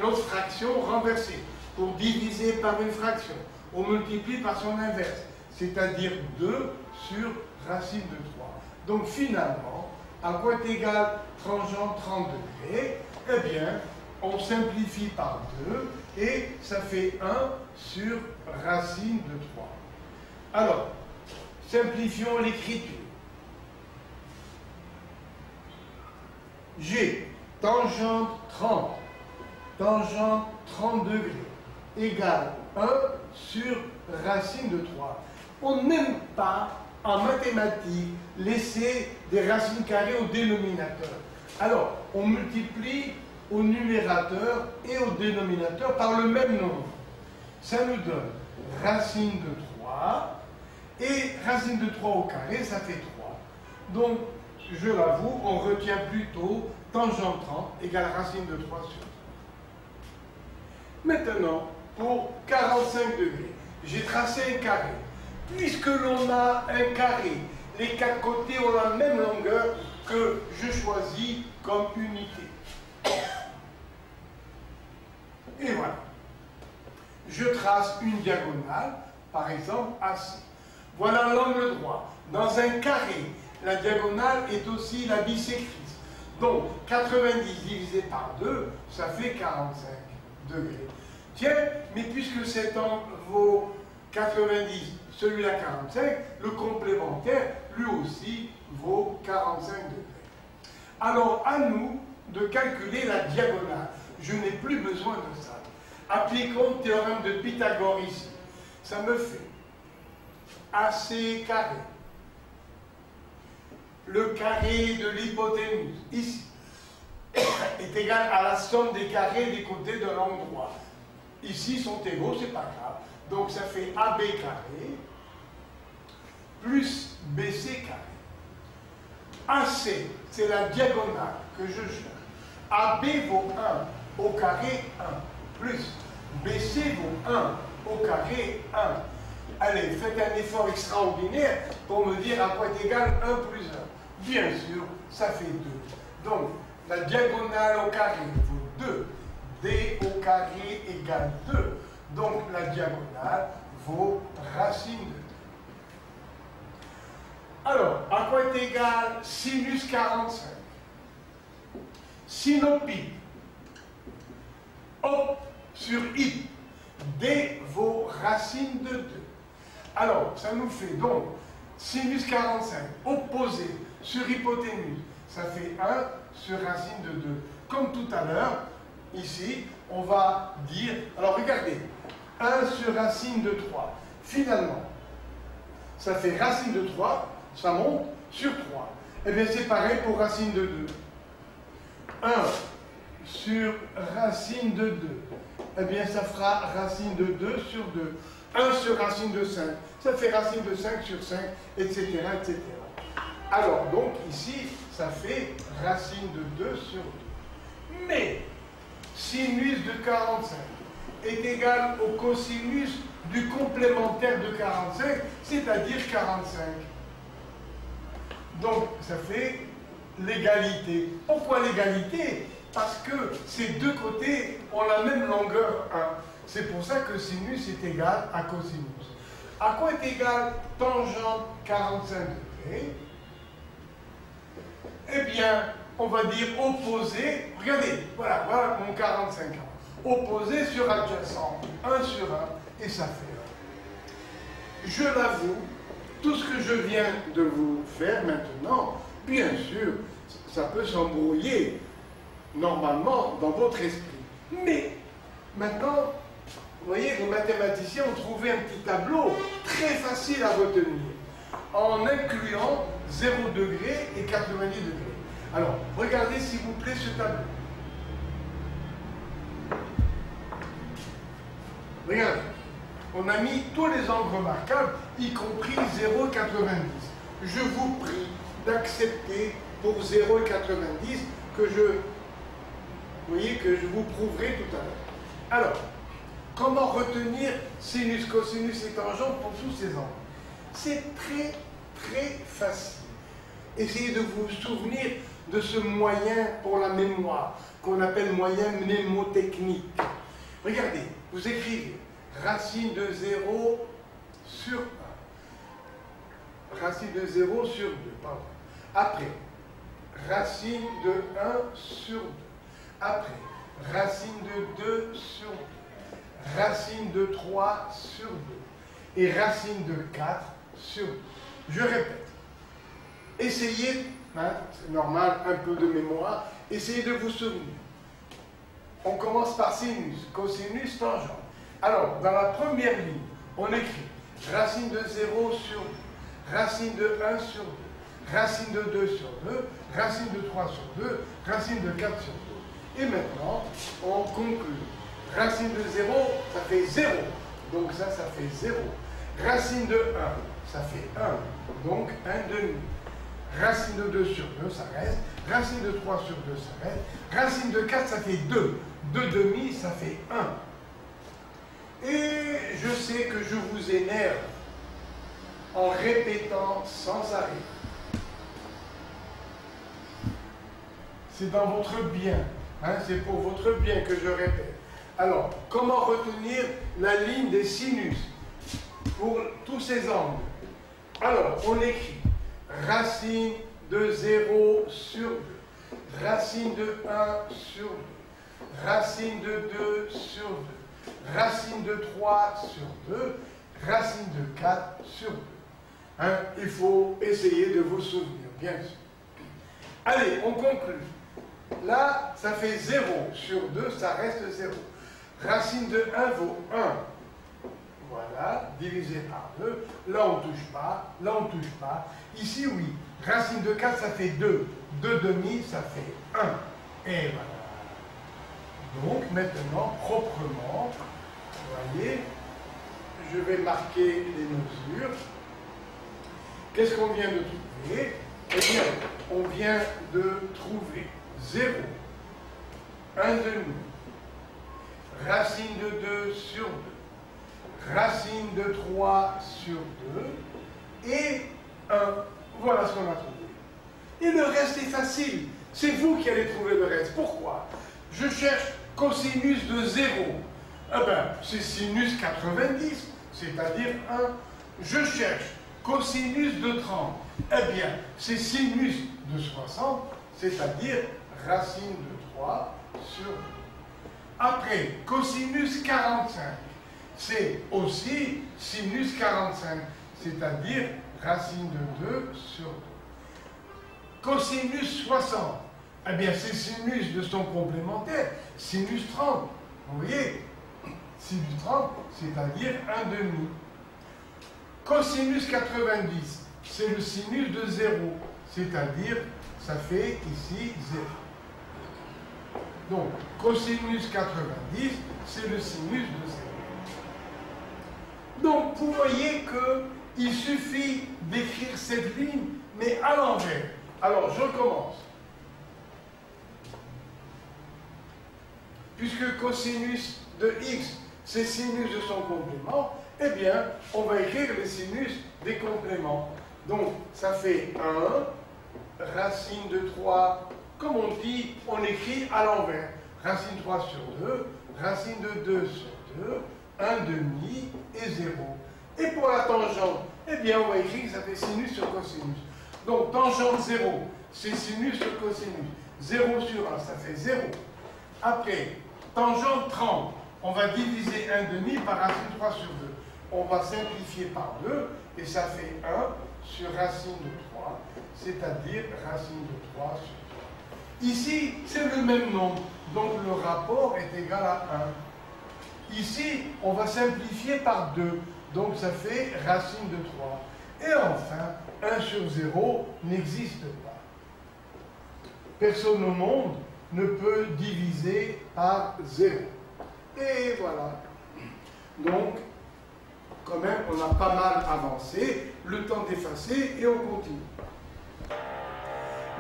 l'autre fraction renversée. Pour diviser par une fraction, on multiplie par son inverse, c'est-à-dire 2 sur racine de 3. Donc finalement, à quoi est égal tangente 30 degrés? Eh bien, on simplifie par 2 et ça fait 1 sur racine de 3. Alors, simplifions l'écriture. J'ai tangente 30 degrés égale 1 sur racine de 3. On n'aime pas, en mathématiques, laisser des racines carrées au dénominateur. Alors, on multiplie au numérateur et au dénominateur par le même nombre. Ça nous donne racine de 3, et racine de 3 au carré, ça fait 3. Donc, je l'avoue, on retient plutôt tangente 30 égale racine de 3 sur 2. Maintenant, pour 45 degrés, j'ai tracé un carré. Puisque l'on a un carré, les quatre côtés ont la même longueur que je choisis comme unité. Et voilà. Je trace une diagonale, par exemple AC. Voilà l'angle droit. Dans un carré, la diagonale est aussi la bissectrice. Donc, 90 divisé par 2, ça fait 45 degrés. Tiens, mais puisque cet angle vaut 90, celui-là 45, le complémentaire, lui aussi, vaut 45 degrés. Alors, à nous de calculer la diagonale. Je n'ai plus besoin de ça. Appliquons le théorème de Pythagore ici. Ça me fait AC carré. Le carré de l'hypoténuse, ici, est égal à la somme des carrés des côtés de l'angle droit. Ici, sont égaux, c'est pas grave. Donc, ça fait AB carré plus BC carré. AC, c'est la diagonale que je cherche. AB vaut 1 au carré 1, plus BC vaut 1 au carré 1. Allez, faites un effort extraordinaire pour me dire à quoi est égal 1 plus 1. Bien sûr, ça fait 2. Donc, la diagonale au carré vaut 2. D au carré égale 2. Donc, la diagonale vaut racine de 2. Alors, à quoi est égal sinus 45? Sinopie. Op sur I. D vaut racine de 2. Alors, ça nous fait donc sinus 45 opposé sur hypoténuse. Ça fait 1 sur racine de 2. Comme tout à l'heure, ici, on va dire... Alors, regardez. 1 sur racine de 3. Finalement, ça fait racine de 3, ça monte sur 3. Eh bien, c'est pareil pour racine de 2. 1 sur racine de 2. Eh bien, ça fera racine de 2 sur 2. 1 sur racine de 5. Ça fait racine de 5 sur 5, etc., etc. Alors, donc, ici, ça fait racine de 2 sur 2. Mais, sinus de 45 est égal au cosinus du complémentaire de 45, c'est-à-dire 45. Donc, ça fait l'égalité. Pourquoi l'égalité? Parce que ces deux côtés ont la même longueur 1. C'est pour ça que sinus est égal à cosinus. À quoi est égal tangente 45 degrés? Eh bien, on va dire opposé. Regardez, voilà mon 45 ans. Opposé sur adjacent, 1 sur 1, et ça fait 1. Je l'avoue, tout ce que je viens de vous faire maintenant, bien sûr, ça peut s'embrouiller normalement dans votre esprit. Mais maintenant, vous voyez, les mathématiciens ont trouvé un petit tableau très facile à retenir, en incluant 0 degré et 90 degrés. Alors, regardez s'il vous plaît ce tableau. Regardez, on a mis tous les angles remarquables, y compris 0,90. Je vous prie d'accepter pour 0,90 que je vous prouverai tout à l'heure. Alors, comment retenir sinus, cosinus et tangente pour tous ces angles? C'est très, très facile. Essayez de vous souvenir de ce moyen pour la mémoire, qu'on appelle moyen mnémotechnique. Regardez, vous écrivez racine de 0 sur 1. Racine de 0 sur 2, pardon. Après, racine de 1 sur 2. Après, racine de 2 sur 2. Racine de 3 sur 2. Et racine de 4 sur 2. Je répète. Essayez, hein, c'est normal, un peu de mémoire, essayez de vous souvenir. On commence par sinus, cosinus, tangente. Alors, dans la première ligne, on écrit racine de 0 sur 2, racine de 1 sur 2, racine de 2 sur 2, racine de 3 sur 2, racine de 4 sur 2. Et maintenant, on conclut. Racine de 0, ça fait 0. Donc ça fait 0. Racine de 1, ça fait 1. Donc 1 demi. Racine de 2 sur 2, ça reste. Racine de 3 sur 2, ça reste. Racine de 4, ça fait 2. 2 demi, ça fait 1. Et je sais que je vous énerve en répétant sans arrêt. C'est dans votre bien. Hein, c'est pour votre bien que je répète. Alors, comment retenir la ligne des sinus pour tous ces angles? Alors, on écrit racine de 0 sur 2, racine de 1 sur 2, racine de 2 sur 2, racine de 3 sur 2, racine de 4 sur 2. Hein, il faut essayer de vous souvenir, bien sûr. Allez, on conclut. Là, ça fait 0 sur 2, ça reste 0. Racine de 1 vaut 1. Voilà, divisé par 2. Là, on ne touche pas. Là, on ne touche pas. Ici, oui. Racine de 4, ça fait 2. 2 demi, ça fait 1. Et voilà. Donc, maintenant, proprement, vous voyez, je vais marquer les mesures. Qu'est-ce qu'on vient de trouver? Eh bien, on vient de trouver 0, 1 demi, racine de 2 sur 2, racine de 3 sur 2 et 1. Voilà ce qu'on a trouvé. Et le reste est facile. C'est vous qui allez trouver le reste. Pourquoi? Je cherche cosinus de 0. Eh bien, c'est sinus 90, c'est-à-dire 1. Je cherche cosinus de 30. Eh bien, c'est sinus de 60, c'est-à-dire racine de 3 sur 2. Après, cosinus 45, c'est aussi sinus 45, c'est-à-dire racine de 2 sur 2. Cosinus 60, eh bien c'est sinus de son complémentaire, sinus 30. Vous voyez, sinus 30, c'est-à-dire 1 demi. Cosinus 90, c'est le sinus de 0, c'est-à-dire, ça fait ici 0. Donc, cosinus 90, c'est le sinus de 0. Donc, vous voyez qu'il suffit d'écrire cette ligne, mais à l'envers. Alors, je commence. Puisque cosinus de x, c'est sinus de son complément, eh bien, on va écrire les sinus des compléments. Donc, ça fait 1, racine de 3, comme on dit, on écrit à l'envers. Racine 3 sur 2, racine de 2 sur 2, 1 demi et 0. Et pour la tangente, eh bien, on va écrire que ça fait sinus sur cosinus. Donc, tangente 0, c'est sinus sur cosinus. 0 sur 1, ça fait 0. Après, tangente 30, on va diviser 1 demi par racine 3 sur 2. On va simplifier par 2, et ça fait 1 sur racine de 3, c'est-à-dire racine de 3 sur 2. Ici, c'est le même nombre, donc le rapport est égal à 1. Ici, on va simplifier par 2, donc ça fait racine de 3. Et enfin, 1 sur 0 n'existe pas. Personne au monde ne peut diviser par 0. Et voilà. Donc, quand même, on a pas mal avancé, le temps d'effacer et on continue.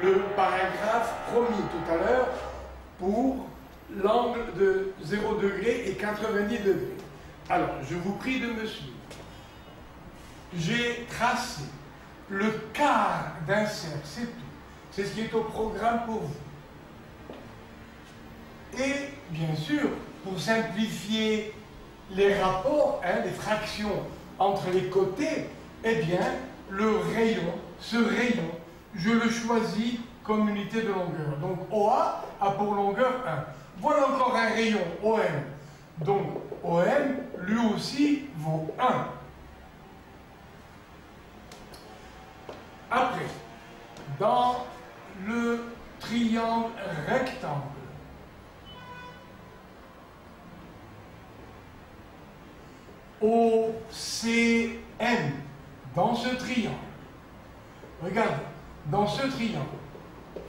Le paragraphe promis tout à l'heure pour l'angle de 0 degré et 90 degrés. Alors, je vous prie de me suivre. J'ai tracé le quart d'un cercle, c'est tout. C'est ce qui est au programme pour vous. Et, bien sûr, pour simplifier les rapports, les fractions entre les côtés, eh bien, le rayon, ce rayon, je le choisis comme unité de longueur. Donc, OA a pour longueur 1. Voilà encore un rayon, OM. Donc, OM, lui aussi, vaut 1. Après, dans le triangle rectangle, OCM, dans ce triangle, regardez, dans ce triangle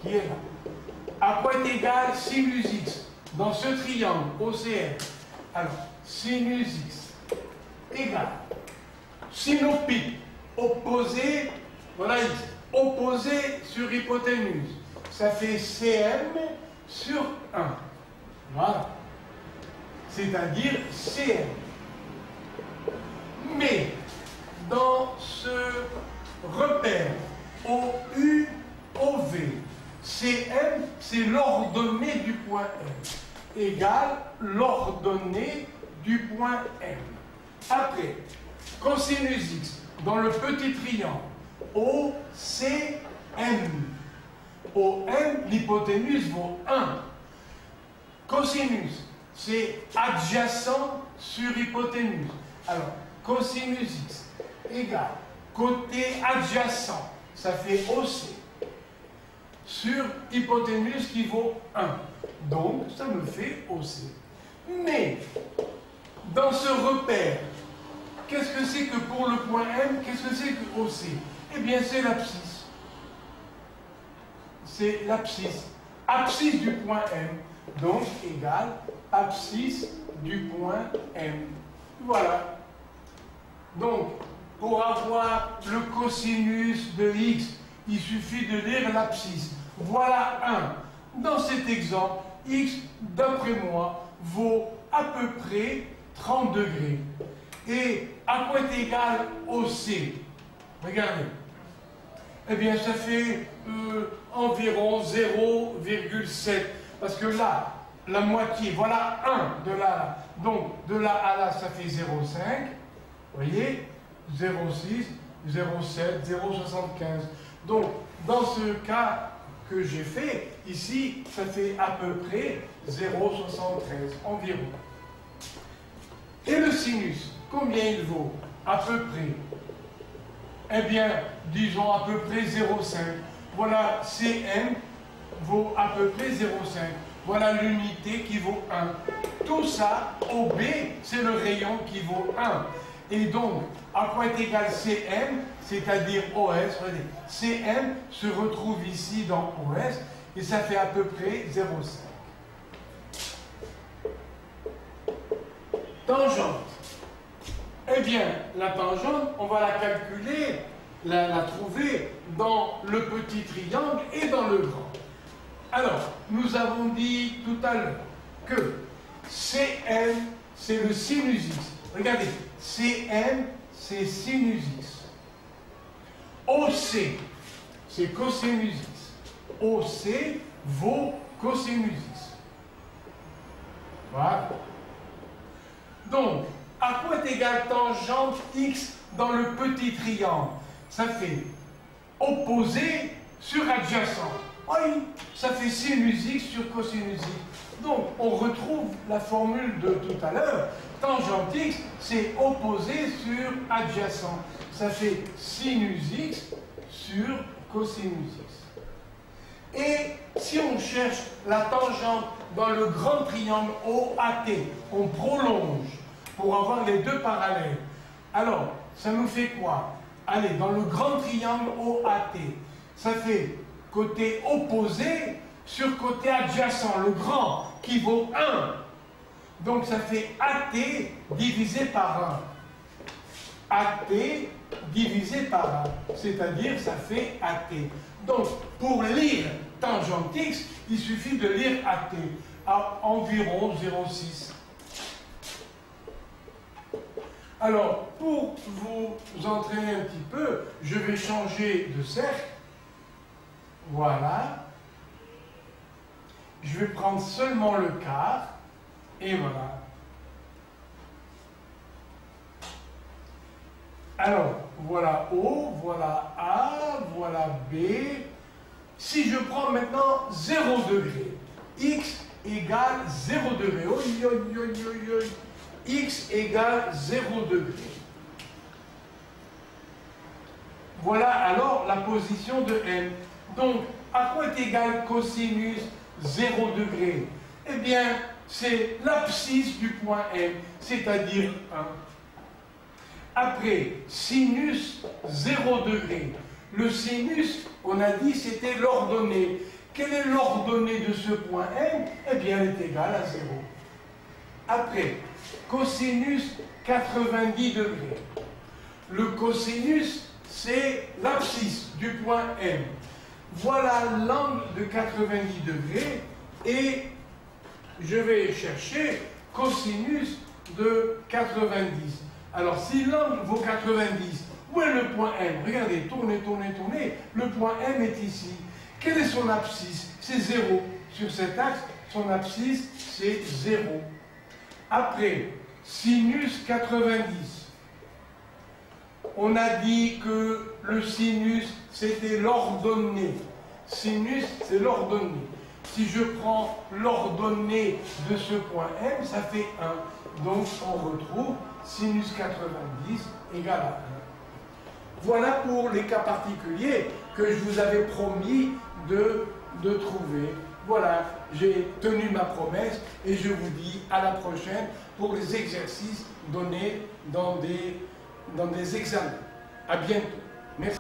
qui est là, à quoi est égal sinus x dans ce triangle OCM? Alors, sinus x égale sinopique opposé, voilà x, opposé sur hypoténuse. Ça fait CM sur 1. Voilà. C'est-à-dire CM. Mais, dans ce repère OU, OV, CM, c'est l'ordonnée du point M, égale l'ordonnée du point M. Après, cosinus x, dans le petit triangle, OCM. OM, l'hypoténuse vaut 1. Cosinus, c'est adjacent sur hypoténuse. Alors, cosinus x égale côté adjacent, ça fait OC, sur hypoténuse qui vaut 1. Donc, ça me fait OC. Mais, dans ce repère, qu'est-ce que c'est que pour le point M, qu'est-ce que c'est que OC? Eh bien, c'est l'abscisse. C'est l'abscisse. Abscisse du point M, donc, égale abscisse du point M. Voilà. Donc, pour avoir le cosinus de x, il suffit de lire l'abscisse. Voilà 1. Dans cet exemple, x, d'après moi, vaut à peu près 30 degrés. Et à quoi est égal OC? Regardez. Eh bien, ça fait environ 0,7. Parce que là, la moitié, voilà 1 de là à là. Donc, de là à là, ça fait 0,5. Vous voyez? 0,6, 0,7, 0,75. Donc, dans ce cas que j'ai fait, ici, ça fait à peu près 0,73 environ. Et le sinus, combien il vaut? À peu près. Eh bien, disons à peu près 0,5. Voilà, CM vaut à peu près 0,5. Voilà l'unité qui vaut 1. Tout ça, OB, c'est le rayon qui vaut 1. Et donc, à quoi est égal CM, c'est-à-dire OS? CM se retrouve ici dans OS, et ça fait à peu près 0,5. Tangente. Eh bien, la tangente, on va la calculer, la trouver dans le petit triangle et dans le grand. Alors, nous avons dit tout à l'heure que CM, c'est le sinus x. Regardez, CM, c'est sinus x. OC, c'est cosinus x. OC vaut cosinus x. Voilà. Donc, à quoi est égal tangente x dans le petit triangle? Ça fait opposé sur adjacent. Oui, ça fait sinus x sur cosinus x. Donc, on retrouve la formule de tout à l'heure. Tangente x, c'est opposé sur adjacent. Ça fait sinus x sur cosinus x. Et si on cherche la tangente dans le grand triangle OAT, on prolonge pour avoir les deux parallèles. Alors, ça nous fait quoi? Allez, dans le grand triangle OAT, ça fait côté opposé sur côté adjacent, le grand, qui vaut 1. Donc ça fait AT divisé par 1. AT divisé par 1. C'est-à-dire, ça fait AT. Donc, pour lire tangente x, il suffit de lire AT à environ 0,6. Alors, pour vous entraîner un petit peu, je vais changer de cercle. Voilà. Je vais prendre seulement le quart. Et voilà. Alors, voilà O, voilà A, voilà B. Si je prends maintenant 0 degré, x égale 0 degré. Oi, oi, oi, oi, oi. X égale 0 degré. Voilà alors la position de M. Donc, à quoi est égal cosinus 0 degré? Eh bien, c'est l'abscisse du point M, c'est-à-dire 1. Après, sinus 0 degré. Le sinus, on a dit, c'était l'ordonnée. Quelle est l'ordonnée de ce point M? Eh bien, elle est égale à 0. Après, cosinus 90 degrés. Le cosinus, c'est l'abscisse du point M. Voilà l'angle de 90 degrés et je vais chercher cosinus de 90. Alors, si l'angle vaut 90, où est le point M? Regardez, tournez, tournez, tournez. Le point M est ici. Quelle est son abscisse? C'est 0. Sur cet axe, son abscisse, c'est 0. Après, sinus 90. On a dit que le sinus, c'était l'ordonnée. Sinus, c'est l'ordonnée. Si je prends l'ordonnée de ce point M, ça fait 1. Donc, on retrouve sinus 90 égale à 1. Voilà pour les cas particuliers que je vous avais promis de trouver. Voilà, j'ai tenu ma promesse et je vous dis à la prochaine pour les exercices donnés dans des examens. À bientôt. Merci.